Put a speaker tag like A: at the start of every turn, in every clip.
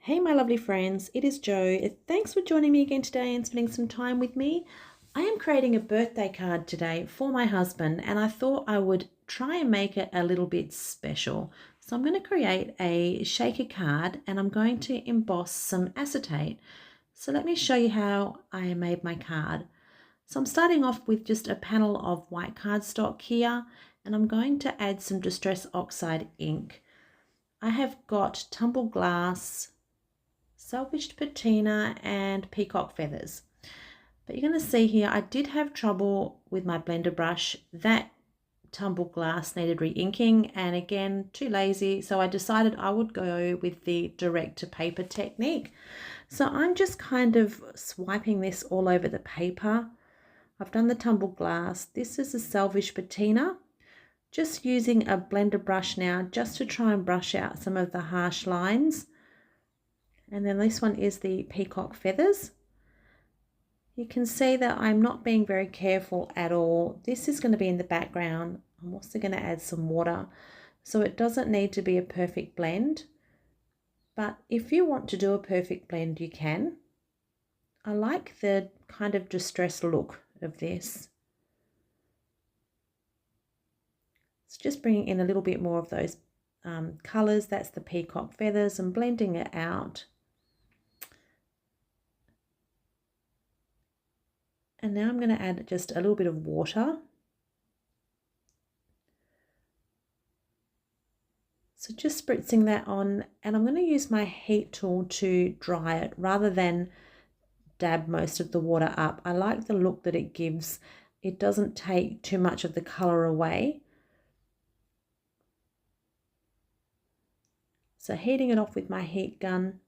A: Hey, my lovely friends, it is Jo. Thanks for joining me again today and spending some time with me. I am creating a birthday card today for my husband, and I thought I would try and make it a little bit special. So I'm going to create a shaker card and I'm going to emboss some acetate. So let me show you how I made my card. So I'm starting off with just a panel of white cardstock here, and I'm going to add some Distress Oxide ink. I have got tumbled glass, salvaged patina and peacock feathers. But you're going to see here I did have trouble with my blender brush. That tumbled glass needed re-inking, and again too lazy, so I decided I would go with the direct to paper technique. So I'm just kind of swiping this all over the paper. I've done the tumbled glass. This is a salvaged patina. Just using a blender brush now just to try and brush out some of the harsh lines. And then this one is the peacock feathers. You can see that I'm not being very careful at all. This is going to be in the background. I'm also going to add some water. So it doesn't need to be a perfect blend. But if you want to do a perfect blend, you can. I like the kind of distressed look of this. It's just bringing in a little bit more of those colours. That's the peacock feathers and blending it out. And now I'm going to add just a little bit of water. So just spritzing that on, and I'm going to use my heat tool to dry it rather than dab most of the water up. I like the look that it gives. It doesn't take too much of the colour away. So heating it off with my heat gun.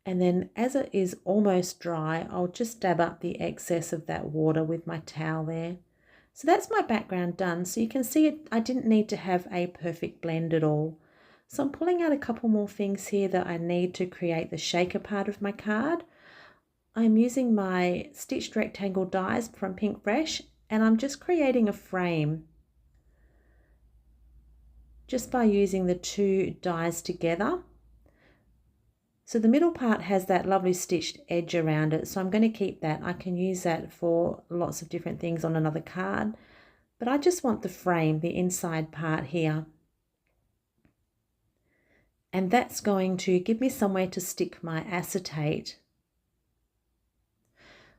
A: And then as it is almost dry, I'll just dab up the excess of that water with my towel there. So that's my background done. So you can see it, I didn't need to have a perfect blend at all. So I'm pulling out a couple more things here that I need to create the shaker part of my card. I'm using my stitched rectangle dies from Pink Fresh, and I'm just creating a frame just by using the two dies together. So the middle part has that lovely stitched edge around it, so I'm going to keep that. I can use that for lots of different things on another card, but I just want the frame, the inside part here. And that's going to give me somewhere to stick my acetate.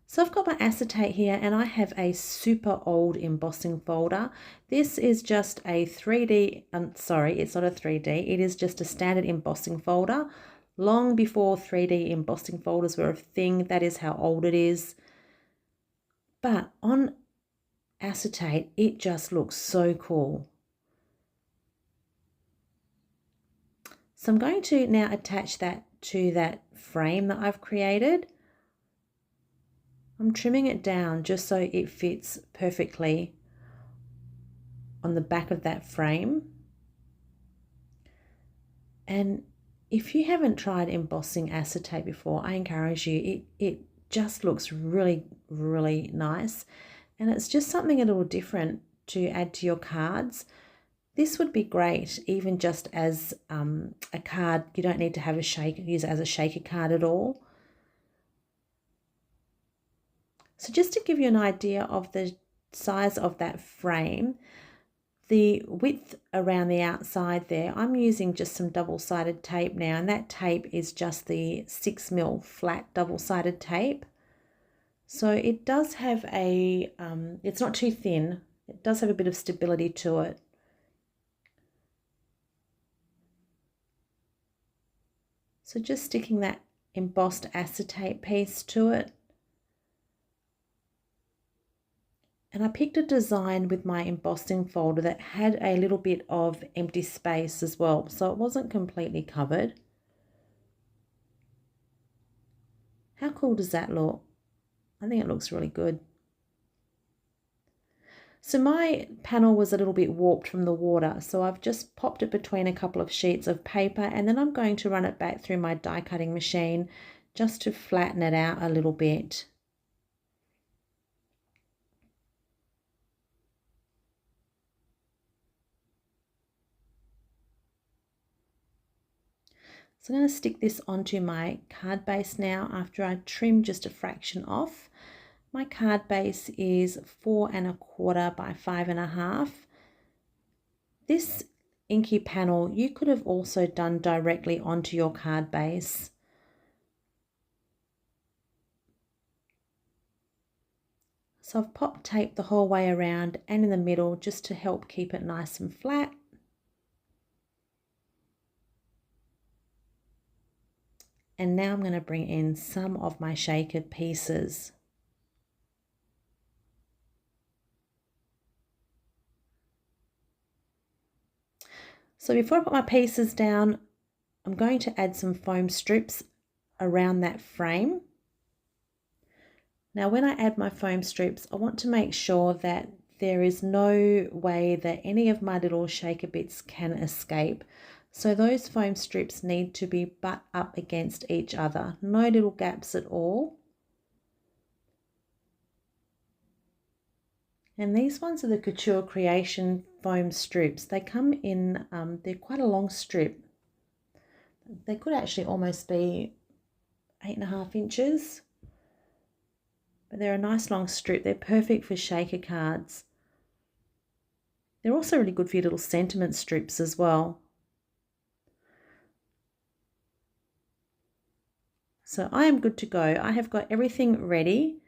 A: So I've got my acetate here, and I have a super old embossing folder. This is just a 3D, sorry, it's not a 3D, it is just a standard embossing folder. Long before 3D embossing folders were a thing, that is how old it is. But on acetate, it just looks so cool. So I'm going to now attach that to that frame that I've created. I'm trimming it down just so it fits perfectly on the back of that frame. And if you haven't tried embossing acetate before, I encourage you. It just looks really, really nice. And it's just something a little different to add to your cards. This would be great even just as a card. You don't need to have use it as a shaker card at all. So just to give you an idea of the size of that frame, the width around the outside there, I'm using just some double-sided tape now, and that tape is just the 6mm flat double-sided tape. So it does have a, it's not too thin, it does have a bit of stability to it. So just sticking that embossed acetate piece to it. And I picked a design with my embossing folder that had a little bit of empty space as well, so it wasn't completely covered. How cool does that look? I think it looks really good. So my panel was a little bit warped from the water, so I've just popped it between a couple of sheets of paper, and then I'm going to run it back through my die cutting machine just to flatten it out a little bit. So I'm going to stick this onto my card base now after I trim just a fraction off. My card base is 4¼ by 5½. This inky panel you could have also done directly onto your card base. So I've popped tape the whole way around and in the middle just to help keep it nice and flat. And now I'm going to bring in some of my shaker pieces. So before I put my pieces down, I'm going to add some foam strips around that frame. Now when I add my foam strips, I want to make sure that there is no way that any of my little shaker bits can escape. So those foam strips need to be butt up against each other, no little gaps at all. And these ones are the Couture Creation foam strips. They come in, they're quite a long strip. They could actually almost be 8½ inches. But they're a nice long strip. They're perfect for shaker cards. They're also really good for your little sentiment strips as well. So I am good to go. I have got everything ready.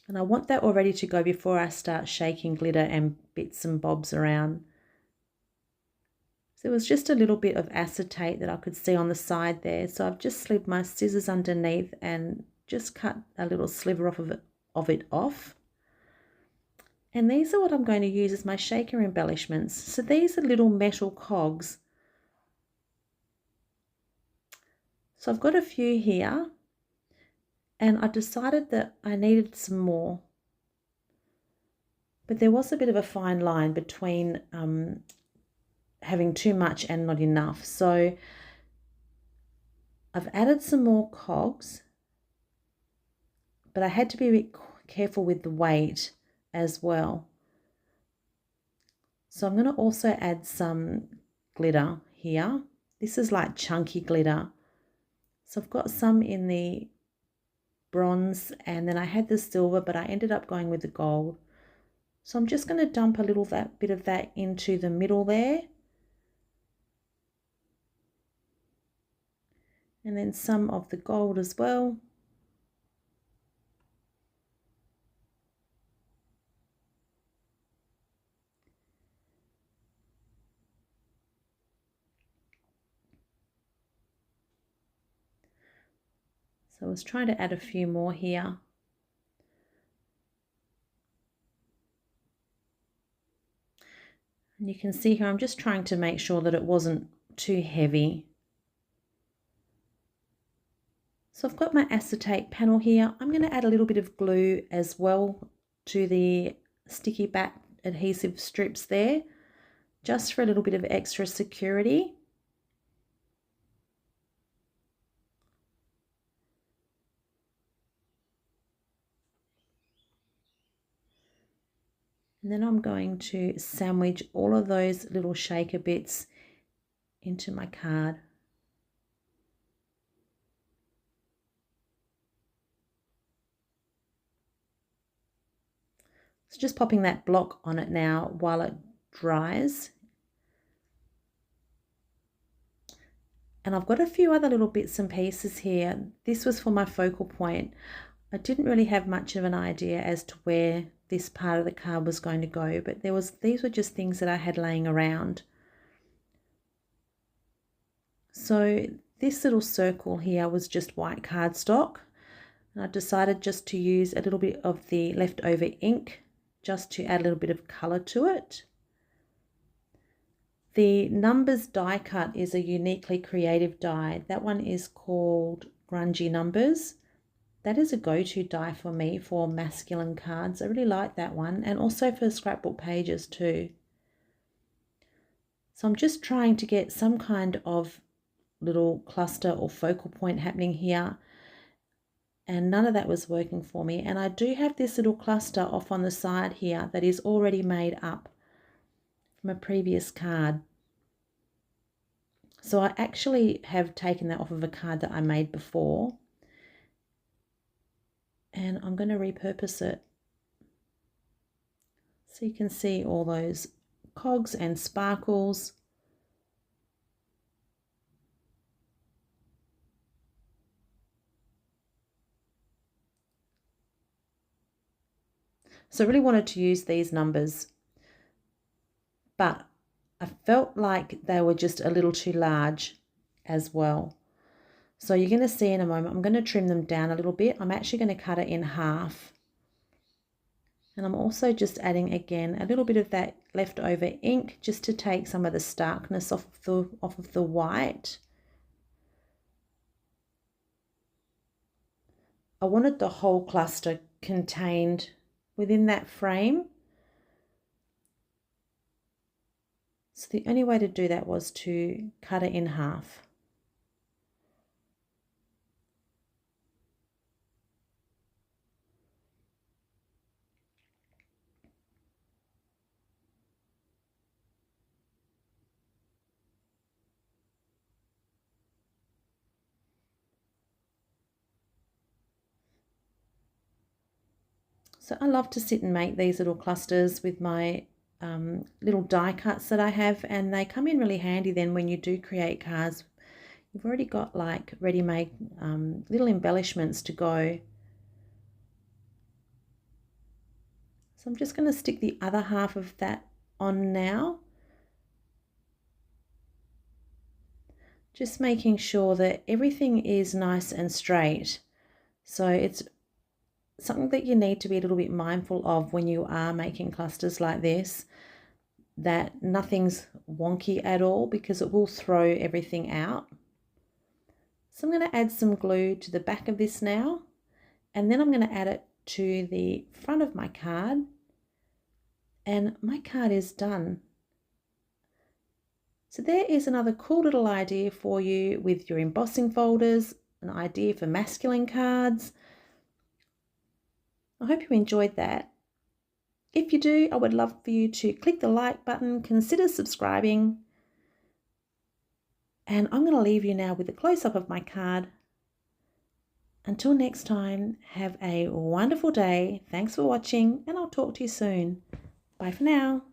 A: And I want that all ready to go before I start shaking glitter and bits and bobs around. So there was just a little bit of acetate that I could see on the side there. So I've just slid my scissors underneath and just cut a little sliver of it off. And these are what I'm going to use as my shaker embellishments. So these are little metal cogs. So I've got a few here. And I decided that I needed some more. But there was a bit of a fine line between having too much and not enough. So I've added some more cogs, but I had to be a bit careful with the weight as well. So I'm going to also add some glitter here. This is like chunky glitter. So I've got some in the bronze and then I had the silver, but I ended up going with the gold. So I'm just going to dump a little bit of that into the middle there. And then some of the gold as well. So I was trying to add a few more here. And you can see here, I'm just trying to make sure that it wasn't too heavy. So I've got my acetate panel here. I'm going to add a little bit of glue as well to the sticky back adhesive strips there, just for a little bit of extra security. And then I'm going to sandwich all of those little shaker bits into my card. So just popping that block on it now while it dries. And I've got a few other little bits and pieces here. This was for my focal point. I didn't really have much of an idea as to where this part of the card was going to go, but these were just things that I had laying around. So this little circle here was just white cardstock. And I decided just to use a little bit of the leftover ink just to add a little bit of colour to it. The Numbers die cut is a uniquely creative die. That one is called Grungy Numbers. That is a go-to die for me for masculine cards. I really like that one, and also for scrapbook pages too. So I'm just trying to get some kind of little cluster or focal point happening here, and none of that was working for me. And I do have this little cluster off on the side here that is already made up from a previous card. So I actually have taken that off of a card that I made before, and I'm going to repurpose it. So you can see all those cogs and sparkles. So I really wanted to use these numbers, but I felt like they were just a little too large as well. So you're going to see in a moment, I'm going to trim them down a little bit. I'm actually going to cut it in half. And I'm also just adding again a little bit of that leftover ink just to take some of the starkness off of the white. I wanted the whole cluster contained within that frame. So the only way to do that was to cut it in half. So I love to sit and make these little clusters with my little die cuts that I have, and they come in really handy then when you do create cards. You've already got like ready-made little embellishments to go. So I'm just going to stick the other half of that on now. Just making sure that everything is nice and straight. So it's something that you need to be a little bit mindful of when you are making clusters like this, that nothing's wonky at all, because it will throw everything out. So I'm going to add some glue to the back of this now, and then I'm going to add it to the front of my card, and my card is done. So there is another cool little idea for you with your embossing folders, an idea for masculine cards. I hope you enjoyed that. If you do, I would love for you to click the like button, consider subscribing, and I'm going to leave you now with a close-up of my card. Until next time, have a wonderful day. Thanks for watching, and I'll talk to you soon. Bye for now.